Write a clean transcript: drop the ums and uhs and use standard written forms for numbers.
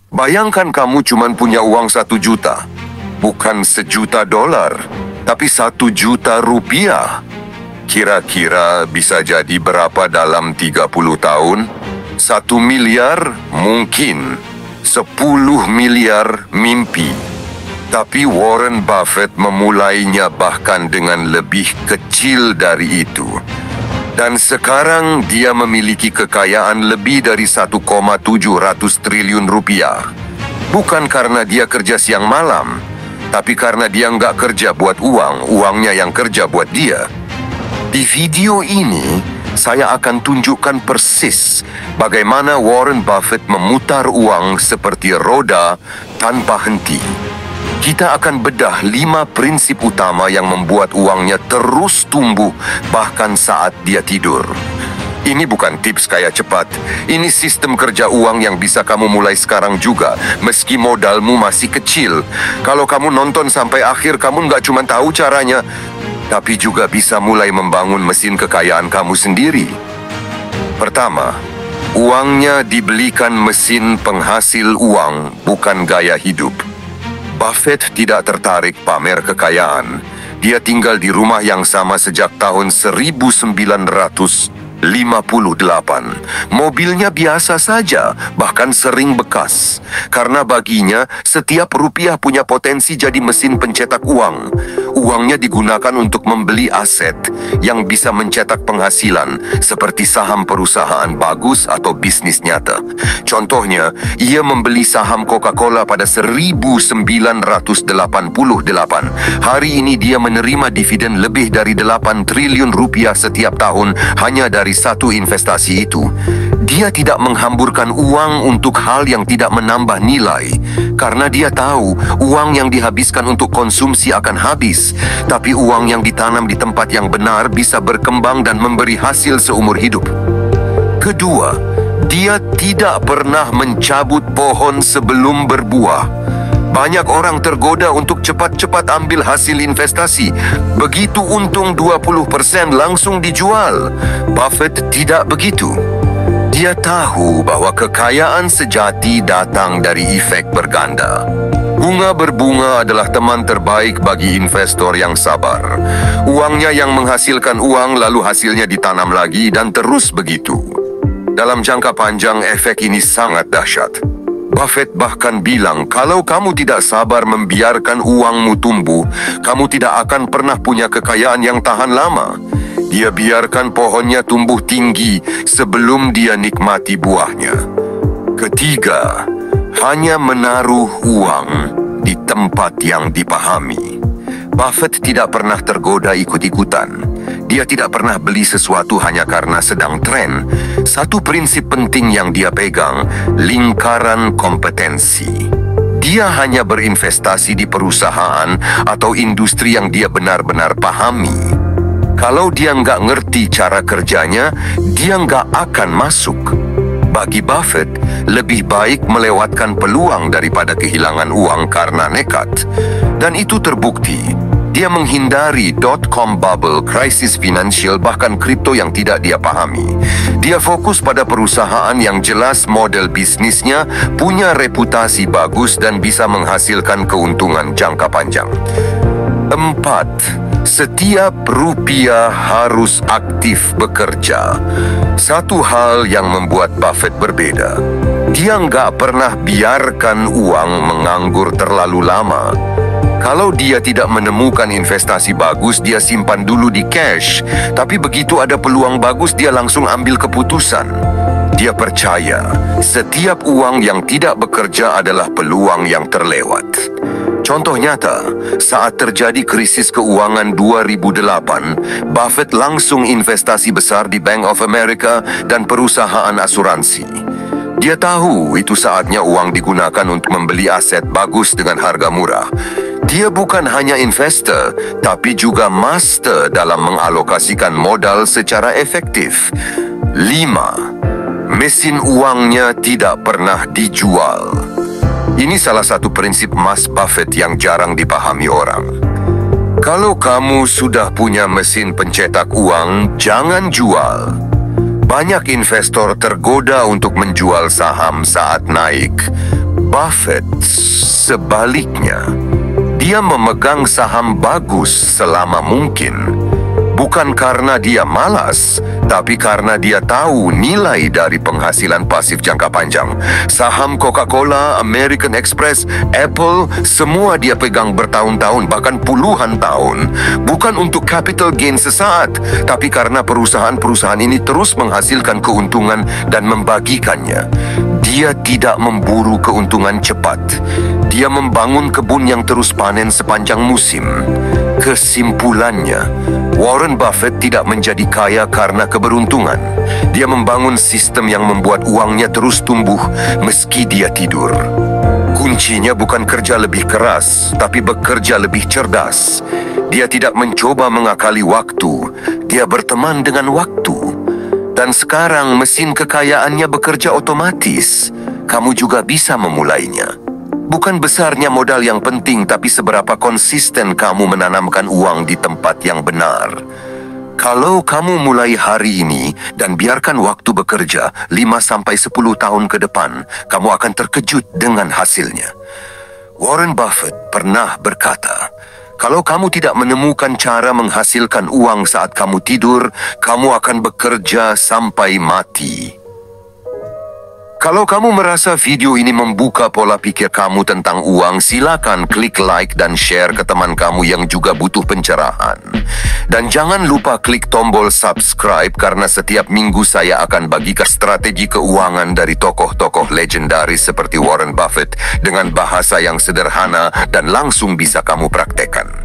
Bayangkan kamu cuma punya uang 1 juta. Bukan $1.000.000, tapi 1 juta rupiah. Kira-kira bisa jadi berapa dalam 30 tahun? 1 miliar mungkin. 10 miliar mimpi. Tapi Warren Buffett memulainya bahkan dengan lebih kecil dari itu. Dan sekarang dia memiliki kekayaan lebih dari 1,7 triliun rupiah. Bukan karena dia kerja siang malam, tapi karena dia nggak kerja buat uang, uangnya yang kerja buat dia. Di video ini, saya akan tunjukkan persis bagaimana Warren Buffett memutar uang seperti roda tanpa henti. Kita akan bedah 5 prinsip utama yang membuat uangnya terus tumbuh bahkan saat dia tidur. Ini bukan tips kaya cepat. Ini sistem kerja uang yang bisa kamu mulai sekarang juga, meski modalmu masih kecil. Kalau kamu nonton sampai akhir, kamu nggak cuma tahu caranya, tapi juga bisa mulai membangun mesin kekayaan kamu sendiri. Pertama, uangnya dibelikan mesin penghasil uang, bukan gaya hidup. Buffett tidak tertarik pamer kekayaan. Dia tinggal di rumah yang sama sejak tahun 1958. Mobilnya biasa saja, bahkan sering bekas. Karena baginya, setiap rupiah punya potensi jadi mesin pencetak uang. Uangnya digunakan untuk membeli aset yang bisa mencetak penghasilan, seperti saham perusahaan bagus atau bisnis nyata. Contohnya, ia membeli saham Coca-Cola pada 1988. Hari ini dia menerima dividen lebih dari 8 triliun rupiah setiap tahun hanya dari satu investasi itu. Dia tidak menghamburkan uang untuk hal yang tidak menambah nilai, karena dia tahu uang yang dihabiskan untuk konsumsi akan habis, tapi uang yang ditanam di tempat yang benar bisa berkembang dan memberi hasil seumur hidup. Kedua, dia tidak pernah mencabut pohon sebelum berbuah. Banyak orang tergoda untuk cepat-cepat ambil hasil investasi. Begitu untung 20% langsung dijual. Buffett tidak begitu. Dia tahu bahwa kekayaan sejati datang dari efek berganda. Bunga berbunga adalah teman terbaik bagi investor yang sabar. Uangnya yang menghasilkan uang, lalu hasilnya ditanam lagi dan terus begitu. Dalam jangka panjang, efek ini sangat dahsyat. Buffett bahkan bilang, kalau kamu tidak sabar membiarkan uangmu tumbuh, kamu tidak akan pernah punya kekayaan yang tahan lama. Dia biarkan pohonnya tumbuh tinggi sebelum dia nikmati buahnya. Ketiga, hanya menaruh uang di tempat yang dipahami. Buffett tidak pernah tergoda ikut-ikutan. Dia tidak pernah beli sesuatu hanya karena sedang tren. Satu prinsip penting yang dia pegang, lingkaran kompetensi. Dia hanya berinvestasi di perusahaan atau industri yang dia benar-benar pahami. Kalau dia nggak ngerti cara kerjanya, dia nggak akan masuk. Bagi Buffett, lebih baik melewatkan peluang daripada kehilangan uang karena nekat. Dan itu terbukti. Dia menghindari dot-com bubble, krisis finansial, bahkan kripto yang tidak dia pahami. Dia fokus pada perusahaan yang jelas model bisnisnya, punya reputasi bagus dan bisa menghasilkan keuntungan jangka panjang. 4. Setiap rupiah harus aktif bekerja. Satu hal yang membuat Buffett berbeda. Dia nggak pernah biarkan uang menganggur terlalu lama. Kalau dia tidak menemukan investasi bagus, dia simpan dulu di cash. Tapi begitu ada peluang bagus, dia langsung ambil keputusan. Dia percaya, setiap uang yang tidak bekerja adalah peluang yang terlewat. Contoh nyata, saat terjadi krisis keuangan 2008, Buffett langsung investasi besar di Bank of America dan perusahaan asuransi. Dia tahu itu saatnya uang digunakan untuk membeli aset bagus dengan harga murah. Dia bukan hanya investor, tapi juga master dalam mengalokasikan modal secara efektif. 5. Mesin uangnya tidak pernah dijual. Ini salah satu prinsip Mas Buffett yang jarang dipahami orang. Kalau kamu sudah punya mesin pencetak uang, jangan jual. Banyak investor tergoda untuk menjual saham saat naik. Buffett sebaliknya, dia memegang saham bagus selama mungkin. Bukan karena dia malas, tapi karena dia tahu nilai dari penghasilan pasif jangka panjang. Saham Coca-Cola, American Express, Apple, semua dia pegang bertahun-tahun, bahkan puluhan tahun. Bukan untuk capital gain sesaat, tapi karena perusahaan-perusahaan ini terus menghasilkan keuntungan dan membagikannya. Dia tidak memburu keuntungan cepat. Dia membangun kebun yang terus panen sepanjang musim. Kesimpulannya, Warren Buffett tidak menjadi kaya karena keberuntungan. Dia membangun sistem yang membuat uangnya terus tumbuh meski dia tidur. Kuncinya bukan kerja lebih keras, tapi bekerja lebih cerdas. Dia tidak mencoba mengakali waktu. Dia berteman dengan waktu. Dan sekarang mesin kekayaannya bekerja otomatis. Kamu juga bisa memulainya. Bukan besarnya modal yang penting, tapi seberapa konsisten kamu menanamkan uang di tempat yang benar. Kalau kamu mulai hari ini dan biarkan waktu bekerja 5-10 tahun ke depan, kamu akan terkejut dengan hasilnya. Warren Buffett pernah berkata, kalau kamu tidak menemukan cara menghasilkan uang saat kamu tidur, kamu akan bekerja sampai mati. Kalau kamu merasa video ini membuka pola pikir kamu tentang uang, silakan klik like dan share ke teman kamu yang juga butuh pencerahan. Dan jangan lupa klik tombol subscribe karena setiap minggu saya akan bagikan strategi keuangan dari tokoh-tokoh legendaris seperti Warren Buffett dengan bahasa yang sederhana dan langsung bisa kamu praktekkan.